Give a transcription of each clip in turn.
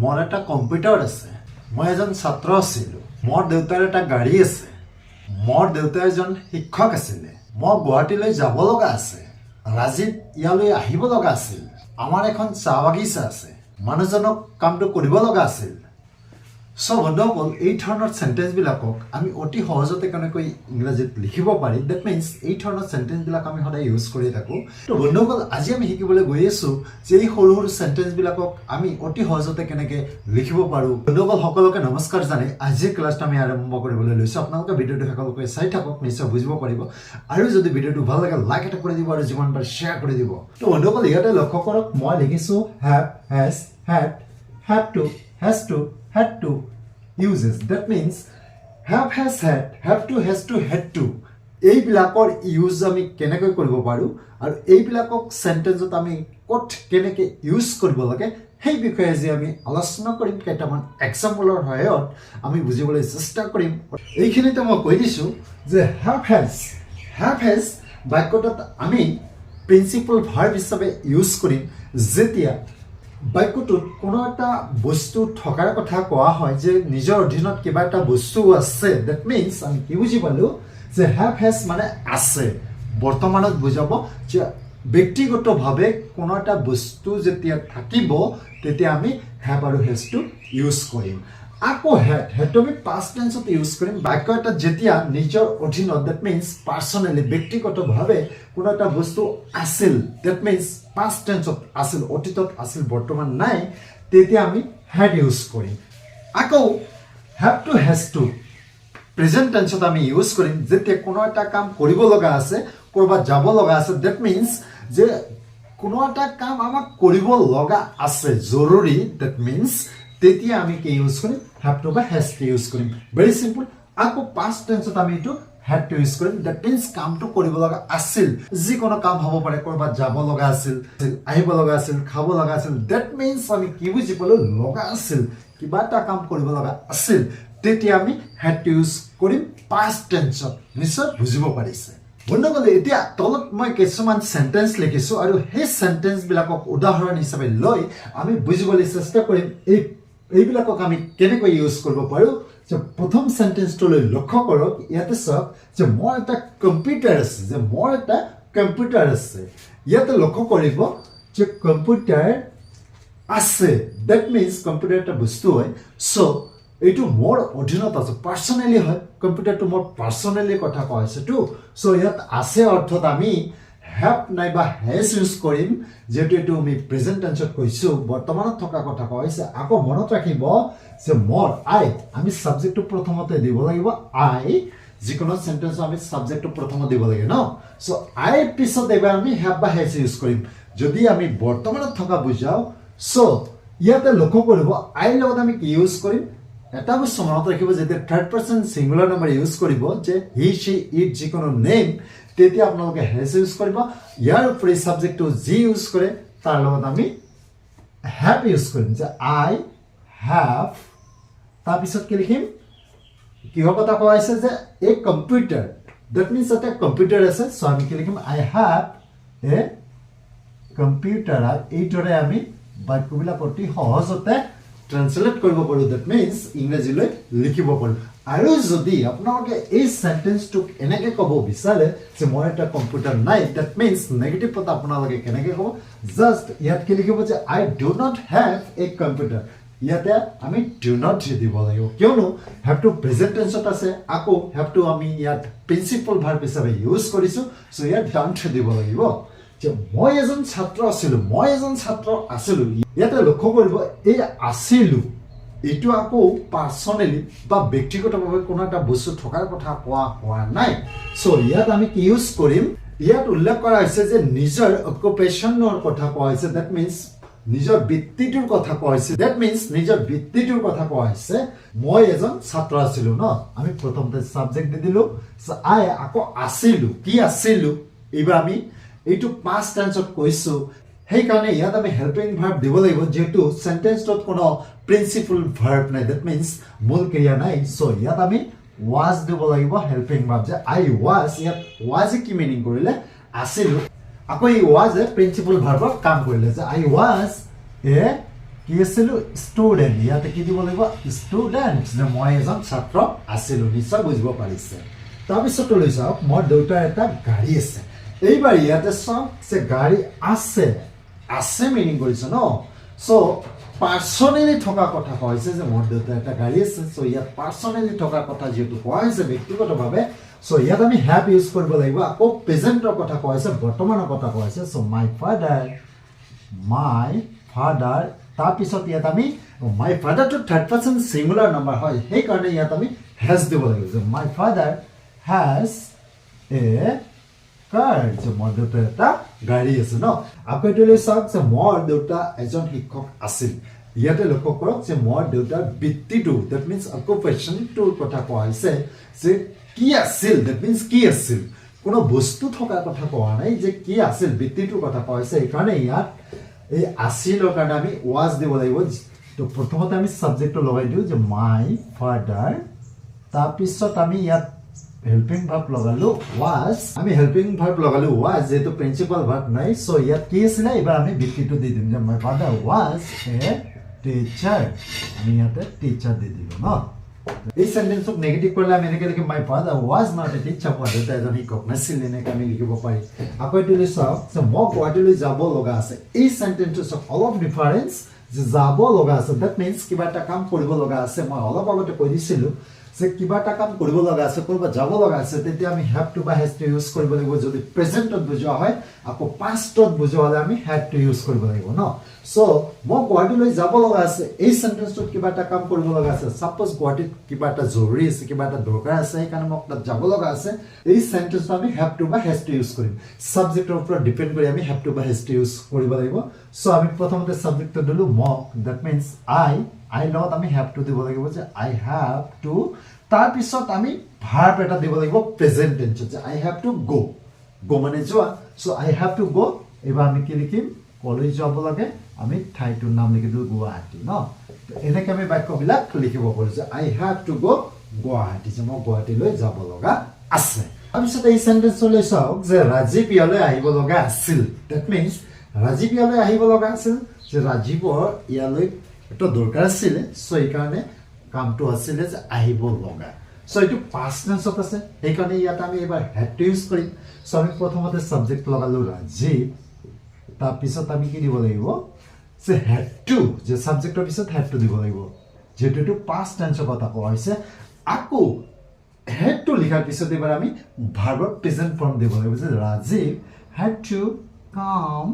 মোৰ এটা কম্পিউটাৰ আছে, মই এজন ছাত্ৰ আছিলোঁ, মোৰ দেউতাৰ এটা গাড়ী আছে, মোৰ দেউতা এজন শিক্ষক আছিলে, মই গুৱাহাটীলৈ যাব লগা আছে, ৰাজীৱ ইয়ালৈ আহিব লগা আছিল, আমাৰ এখন চাহ বাগিচা আছে, মানুহজনক কামটো কৰিব লগা আছিল। সব বন্ধুসকল এই ধৰণৰ সেন্টেন্সবিলাকক আমি অতি সহজতে কেনেকৈ ইংৰাজীত লিখিব পাৰি, দ্যাট মিন্স এই ধৰণৰ সেন্টেন্সবিলাক আমি সদায় ইউজ কৰি থাকোঁ। তো বন্ধুসকল আজি আমি শিকিবলৈ গৈ আছোঁ যে এই সৰু সৰু সেন্টেন্সবিলাকক আমি অতি সহজতে কেনেকৈ লিখিব পাৰোঁ। বন্ধুসকল সকলোকে নমস্কাৰ জানাই আজিৰ ক্লাছটো আমি আৰম্ভ কৰিবলৈ লৈছোঁ। আপোনালোকে ভিডিঅ'টো সকলোকে চাই থাকক, নিশ্চয় বুজিব পাৰিব। আৰু যদি ভিডিঅ'টো ভাল লাগে লাইক এটা কৰি দিব আৰু যিমান পাৰে শ্বেয়াৰ কৰি দিব। তো বন্ধুসকল ইয়াতে লক্ষ্য কৰক, মই লিখিছোঁ have, has, had, have to, has to, had to uses. That means have, has, had, have to, has to, had to এইবিলাকৰ ইউজ আমি কেনেকৈ কৰিব পাৰোঁ আৰু এইবিলাকক সেন্টেন্সত আমি ক'ত কেনেকৈ ইউজ কৰিব লাগে সেই বিষয়ে আজি আমি আলোচনা কৰিম। কেইটামান এক্সাম্পলৰ সহায়ত আমি বুজিবলৈ চেষ্টা কৰিম। এইখিনিতে মই কৈ দিছোঁ যে have has বাক্যটোত আমি প্ৰিন্সিপল ভাৰ্ব হিচাপে ইউজ কৰিম যেতিয়া বাক্যটোত কোনো এটা বস্তু থকাৰ কথা কোৱা হয়, যে নিজৰ অধীনত কিবা এটা বস্তু আছে। দ্যাট মিন্স আমি কি বুজি পালোঁ যে have has মানে আছে, বৰ্তমানত বুজাব যে ব্যক্তিগতভাৱে কোনো এটা বস্তু যেতিয়া থাকিব তেতিয়া আমি have আৰু has টো ইউজ কৰিম। আকৌ হেডটো আমি পাষ্ট টেন্সত ইউজ কৰিম বাক্য এটা যেতিয়া নিজৰ অধীনত, দ্যাট মিন্স পাৰ্চনেলি ব্যক্তিগতভাৱে কোনো এটা বস্তু আছিল, দ্যাট মিন্স পাষ্ট টেন্সত আছিল, অতীতত আছিল, বৰ্তমান নাই, তেতিয়া আমি had ইউজ কৰিম। আকৌ have to has to present টেন্সত আমি ইউজ কৰিম যেতিয়া কোনো এটা কাম কৰিব লগা আছে, ক'ৰবাত যাব লগা আছে, দ্যাট মিন্স যে কোনো এটা কাম আমাক কৰিব লগা আছে জৰুৰী, দ্যাট মিন্স তেতিয়া আমি কি ইউজ কৰিম have to বা has to ইউজ কৰিম। Very simple. আকৌ পাষ্ট টেন্সত আমি এইটো had to ইউজ কৰিম, দ্যাট মিন্স কামটো কৰিব লগা আছিল, যিকোনো কাম হ'ব পাৰে, ক'ৰবাত যাব লগা আছিল, আহিব লগা আছিল, খাব লগা আছিল, দ্যাট মিন্স আমি কি বুজি পালোঁ লগা আছিল, কিবা এটা কাম কৰিব লগা আছিল, তেতিয়া আমি had to ইউজ কৰিম পাষ্ট টেন্সত। নিশ্চয় বুজিব পাৰিছে বন্ধুসকল। এতিয়া তলত মই কিছুমান সেন্টেন্স লিখিছোঁ আৰু সেই সেন্টেন্সবিলাকক উদাহৰণ হিচাপে লৈ আমি বুজিবলৈ চেষ্টা কৰিম এইবিলাকক আমি কেনেকৈ ইউজ কৰিব পাৰোঁ। যে প্ৰথম সেন্টেন্সটোলৈ লক্ষ্য কৰক, ইয়াতে চাওক যে মোৰ এটা কম্পিউটাৰ আছে, ইয়াতে লক্ষ্য কৰিব যে কম্পিউটাৰ আছে, দ্যাট মিন্স কম্পিউটাৰ এটা বস্তু হয়। চ' এইটো মোৰ অধীনত আছে, পাৰ্চনেলি হয়, কম্পিউটাৰটো মোৰ পাৰ্চনেলি কথা কোৱা হৈছেতো। চ' ইয়াত আছে অৰ্থত আমি have নাইবা has ইউজ কৰিম, যিহেতু এইটো আমি প্ৰেজেন্ট টেন্সত কৈছোঁ, বৰ্তমানত থকা কথা কোৱা হৈছে। আকৌ মনত ৰাখিব যে মোৰ আমি ছাবজেক্টটো প্ৰথমতে দিব লাগিব, যিকোনো সেন্টেন্স আমি ছাবজেক্টটো প্ৰথমতে দিব লাগে ন। চ' পিছত এবাৰ আমি have বা has ইউজ কৰিম যদি আমি বৰ্তমানত থকা বুজাওঁ। চ' ইয়াতে লক্ষ্য কৰিব লগত আমি কি ইউজ কৰিম, এটা বস্তু মনত ৰাখিব, যেতিয়া third person singular number use কৰিব, যে হি সি ইট যিকোনো নেম, তেতিয়া আপোনালোকে হেজ ইউজ কৰিব। ইয়াৰ উপৰি ছাবজেক্টটো যি ইউজ কৰে তাৰ লগত আমি হেভ ইউজ কৰিম, যে আই হেভ। তাৰপিছত কি লিখিম, কিহৰ কথা কোৱা হৈছে যে এ কম্পিউটাৰ, দ্যাট মিন্স এটা কম্পিউটাৰ আছে। চ' আমি কি লিখিম আই হেভ এ কম্পিউটাৰ। এইদৰে আমি বাক্যবিলাক অতি সহজতে ট্ৰান্সলেট কৰিব পাৰোঁ, দ্যাট মিন্স ইংৰাজীলৈ লিখিব পাৰোঁ। আৰু যদি আপোনালোকে এই সেন্টেন্সটোক এনেকৈ ক'ব বিচাৰে যে মই এটা কম্পিউটাৰ নাই, দ্যাট মিন্স নেগেটিভ কথা আপোনালোকে কেনেকৈ ক'ব, জাষ্ট ইয়াত কি লিখিব যে I do not have a computer. ইয়াতে আমি ডু নট দিব লাগিব, কিয়নো হেভ টু প্ৰেজেন্ট টেন্সত আছে। আকৌ হেভ টু আমি ইয়াত প্ৰিন্সিপল ভাৰ্ব হিচাপে ইউজ কৰিছোঁ, চ' ইয়াত ডন্ট দিব লাগিব। যে মই এজন ছাত্ৰ আছিলোঁ, ইয়াতে লক্ষ্য কৰিব এই আছিলোঁ এইটো আকৌ পাৰ্চনেলি বা ব্যক্তিগতভাৱে কোনো এটা বস্তু থকাৰ কথা কোৱা হোৱা নাই। চ' ইয়াত আমি কি ইউজ কৰিম, ইয়াত উল্লেখ কৰা হৈছে যে নিজৰ অকুপেশ্যনৰ কথা কোৱা হৈছে, দ্যাট মিন্স নিজৰ বৃত্তিটোৰ কথা কোৱা হৈছে, দ্যাট মিন্স নিজৰ বৃত্তিটোৰ কথা কোৱা হৈছে। মই এজন ছাত্ৰ আছিলোঁ ন, আমি প্ৰথমতে ছাবজেক্ট দি দিলোঁ, আকৌ আছিলোঁ, কি আছিলোঁ, এইবাৰ আমি এইটো পাষ্ট টেন্সত কৈছোঁ, সেইকাৰণে ইয়াত আমি হেল্পিং ভাৰ্ব দিব লাগিব, যিহেতু সেন্টেন্সটোত কোনো প্ৰিন্সিপল ভাৰ্ব নাই, দ্যাট মিন্স মূল ক্ৰিয়া নাই। চ' ইয়াত আমি was দিব লাগিব হেল্পিং ভাৰ্ব, যে আই was, ইয়াত was কি মিনিং কৰিলে আছিলোঁ, আকৌ এই was এ প্ৰিন্সিপল ভাৰ্বৰ কাম কৰিলে, যে আই was এ কি আছিল ষ্টুডেন্ট ইয়াতে কি দিব লাগিব ষ্টুডেন্ট যে মই এজন ছাত্ৰ আছিল নিশ্চয় বুজিব পাৰিছে তাৰপিছত লৈ যাওক মোৰ দেউতাৰ এটা গাড়ী আছে এইবাৰ ইয়াতে চাওক যে গাড়ী আছে আছে মিনিং কৰিছে ন সো পাৰ্সনেলি থকা কথা কৈছে যে মোৰ দেউতাৰ এটা গাড়ী আছে সো ইয়াত পাৰ্সনেলি থকা কথা যেটো কোৱা হৈছে ব্যক্তিগতভাৱে সো ইয়াত আমি হ্যাভ ইউজ কৰিব লাগিব আকৌ প্ৰেজেন্টৰ কথা কৈছে বৰ্তমানৰ কথা কৈছে সো মাই ফাদাৰ তাৰপিছত ইয়াত আমি my father to third person singular number হয় সেই কাৰণে ইয়াত আমি হ্যাজ দিব লাগিব যে মাই ফাদাৰ হ্যাজ এ কাৰ যে মোৰ দেউতাৰ এটা গাড়ী আছে ন আপুনি চাওক যে মোৰ দেউতা এজন শিক্ষক আছিল ইয়াতে লক্ষ্য কৰক যে মোৰ দেউতাৰ বৃত্তিটো দ্যাট মিন্স অকুপেশনটোৰ কথা কোৱা হৈছে যে কি আছিল দ্যাট মিন্স কি আছিল কোনো বস্তু থকাৰ কথা কোৱা নাই যে কি আছিল বৃত্তিটোৰ কথা কোৱা হৈছে এই কাৰণে ইয়াত এই আছিলৰ কাৰণে আমি ওয়াজ দিব লাগিব তো প্ৰথমতে আমি সাবজেক্টটো লগাই দিও যে মাই ফাদাৰ তাৰপিছত আমি ইয়াত হেল্পিং ভার্ব লগালো ওয়াজ আমি হেল্পিং ভার্ব লগালো ওয়াজ যেটো প্রিন্সিপাল ভার্ব নাই সো ইয়াত কি আছে এবাৰ আমি বৃত্তিটো দি দিম যে my father was a teacher আমি ইয়াতে টিচাৰ দি দিলো ন এই সেন্টেন্সক নেগেটিভ কৰিলে আমি এনেকৈ লিখিম my father was not a teacher মোৰ দেউতা এজন শিক্ষক নাছিল এনেকৈ আমি লিখিব পাৰি আকৌ এইটো চাওক যে মই গুৱাহাটীলৈ যাব লগা আছে এই সেন্টেন্সৰ অলপ ডিফাৰেন্স যে যাব লগা আছে দ্যাট মিন্স কিবা এটা কাম কৰিব লগা আছে মই অলপ আগতে কৈ দিছিলো যে কিবা এটা কাম কৰিব লগা আছে কৰবা যাব লগা আছে তেতিয়া আমি হ্যাভ টু বা হ্যাজ টু ইউজ কৰিব লাগিব যদি প্ৰেজেন্টত বুজোৱা হয় আকৌ পাষ্টত বুজোৱা হলে আমি হ্যাভ টু ইউজ কৰিব লাগিব ন সো মই গুৱাহাটীলৈ যাব লগা আছে এই সেন্টেন্সটোত কিবা এটা কাম কৰিব লগা আছে সাপোজ গুৱাহাটীত কিবা এটা জৰুৰী আছে কিবা এটা দৰকাৰ আছে এই কাৰণে মোক তাত যাব লগা আছে এই সেন্টেন্সটো আমি হ্যাভ টু বা হ্যাজ টু ইউজ কৰিম সাবজেক্টৰ ওপৰত ডিপেন্ড কৰি আমি হ্যাভ টু বা হ্যাজ টু ইউজ কৰিব লাগিব সো আমি প্ৰথমতে সাবজেক্টটো দিলো মোক দ্যাট মিন্স আই লগত আমি হ্যাভ টু দিব লাগিব যে আই হ্যাভ টু তাৰ পিছত আমি ভাৰ্ব এটা দিব লাগিব প্ৰেজেন্ট টেন্স যে আই হ্যাভ টু গো মানে যোৱা so I have to go এবাৰ আমি কি লিখিম কলেজ যাব লাগে আমি ঠাইটোৰ নাম লিখি দিও গুৱাহাটী ন এনেকৈ আমি বাক্যবিলাক লিখিব পাৰো যে আই হ্যাভ টু গো গুৱাহাটী যে মই গুৱাহাটীলৈ যাব লগা আছে তাৰপিছত এই সেন্টেন্সলৈ চাওক যে ৰাজীৱ ইয়ালৈ আহিব লগা আছিল দ্যাট মিন্স ৰাজীৱ ইয়ালৈ আহিব লগা আছিল যে ৰাজীৱৰ ইয়ালৈ এটা দৰকাৰ আছিল সো এই কাৰণে কামটো আছিল যে আহিব লগা সো এটো পাস্ট টেন্সত আছে এই কাৰণে ইয়াত আমি এবাৰ হ্যাড টু ইউজ কৰিম সো আমি প্ৰথমতে সাবজেক্ট লগালো ৰাজীৱ তাৰ পিছত আমি কি দিব লাগিব যে হ্যাড টু যে সাবজেক্টৰ পিছত হ্যাড টু দিব লাগিব যেটো এটো পাস্ট টেন্সৰ কথা কোৱা হৈছে আকৌ হ্যাড টু লিখাৰ পিছত এবাৰ আমি ভাৰ্বৰ প্ৰেজেন্ট ফৰ্ম দিব লাগিব যে ৰাজীৱ হ্যাড টু কাম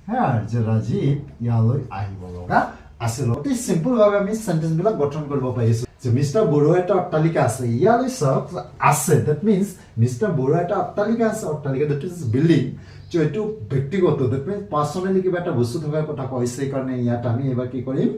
হিয়াৰ যে ৰাজীৱ ইয়ালৈ আহিব লগা আছিল অতি সিম্পল ভাবে আমি সেন্টেন্স বিলাক গঠন কৰিব পাৰিছো যে মিস্টাৰ বৰুৱা এটা অট্টালিকা আছে ইয়ালৈ চাওক আছে দ্যাট মিন্স মিস্টাৰ বৰুৱা এটা অট্টালিকা আছে অট্টালিকা দ্যাট ইজ বিল্ডিং যে এটো ব্যক্তিগত দ্যাট মিন্স পাৰ্সনেলি কিবা এটা বস্তু থকাৰ কথা কৈছে কাৰণে ইয়াত আমি এবাৰ কি কৰিম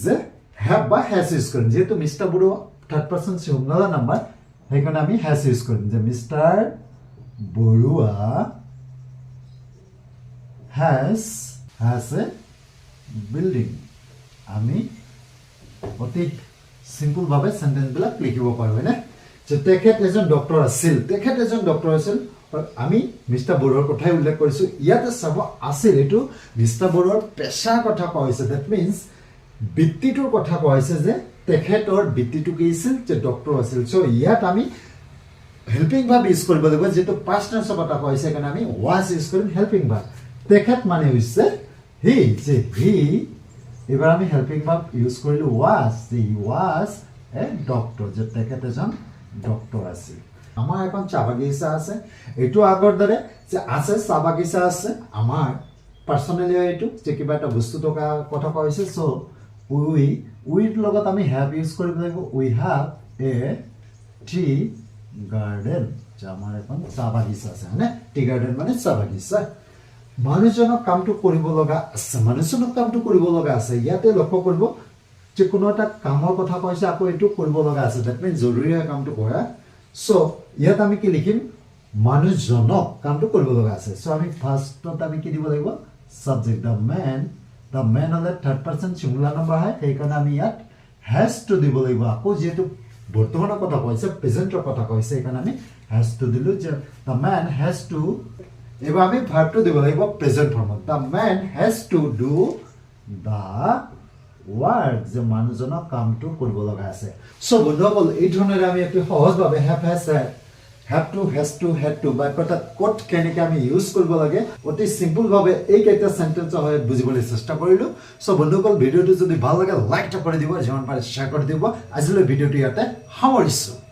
যে হ্যাভ বা হ্যাজ ইউজ কৰিম যেহেতু mister Baruah third person singular number সেইকাৰণে আমি হ্যাজ ইউজ কৰিম যে mister Baruah has a building আমি অতি সিম্পল ভাবে সেন্টেন্স বিলাক লিখিব পাৰো না যে তেখেত এজন ডক্টৰ আছিল আমি মিস্টাৰ বৰুৱাৰ কথাই উল্লেখ কৰিছো ইয়াতে চাব আছিল এটো মিস্টাৰ বৰুৱাৰ পেশাৰ কথা কৈছে দ্যাট মিন্স বৃত্তিটোৰ কথা কৈছে যে তেখেতৰ বৃত্তিটো কি আছিল যে ডক্টৰ আছিল সো ইয়াত আমি হেল্পিং ভাৰ্ব ইউজ কৰিব লাগিব যেটো পাস্ট টেন্সৰ কথা কৈছে কাৰণে আমি ওয়াজ ইউজ কৰিম হেল্পিং ভাৰ্ব তেখেত মানে হৈছে হি এবাৰ আমি হেল্পিং ভাৰ্ব ইউজ কৰিলো ওয়াজ এ ডক্টৰ যে তেখেত এজন ডক্টৰ আছিল আমাৰ এখন চাহ বাগিচা আছে এটো আগৰ দৰে যে আছে চাহ বাগিচা আছে আমাৰ পাৰ্সনেলি এটো যে কিবা এটা বস্তু থকা কথা কৈছে সো উইৰ লগত আমি হ্যাভ ইউজ কৰিব লাগিব উই হ্যাভ এ টি গাৰ্ডেন যে আমাৰ এখন চাহ বাগিচা আছে মানে টি গাৰ্ডেন মানে চাহ বাগিচা মানুহজনক কামটো কৰিব লগা আছে ইয়াতে লক্ষ্য কৰিব যে কোনো এটা কামৰ কথা কৈছে আকৌ এটো কৰিব লগা আছে দ্যাট মিন্স জৰুৰী কামটো কৰা সো ইয়াত আমি কি লিখিম মানুহজনক কামটো কৰিব লগা আছে সো আমি ফাৰ্ষ্টত আমি কি দিব লাগিব সাবজেক্ট the man হলে থাৰ্ড পাৰ্সন সিঙ্গুলাৰ নাম্বাৰ হয় সেই কাৰণে আমি ইয়াত হ্যাজ টু দিব লাগিব আকৌ যেটো বৰ্তমানৰ কথা কৈছে প্ৰেজেন্টৰ কথা কৈছে এই কাৰণে আমি হ্যাজ টু দিলো যে the man has to এবাৰ আমি ভাৰ্বটো দিব লাগিব প্ৰেজেন্ট ফৰ্মত the man has to do the work যে মানুহজনৰ কামটো কৰিব লগা আছে সো বন্ধুসকল এই ধৰণেৰে আমি একটু সহজভাৱে have has had to বাক্যটাত ক'ত কেনেকৈ আমি ইউজ কৰিব লাগে অতি সিম্পল ভাৱে এই কেইটা সেন্টেন্সৰ সহায়ত বুজিবলৈ চেষ্টা কৰিলো সো বন্ধুসকল ভিডিওটো যদি ভাল লাগে লাইক কৰি দিব যিমান পাৰে শ্বেয়াৰ কৰি দিব আজিলৈ ভিডিওটো ইয়াতে সামৰিছো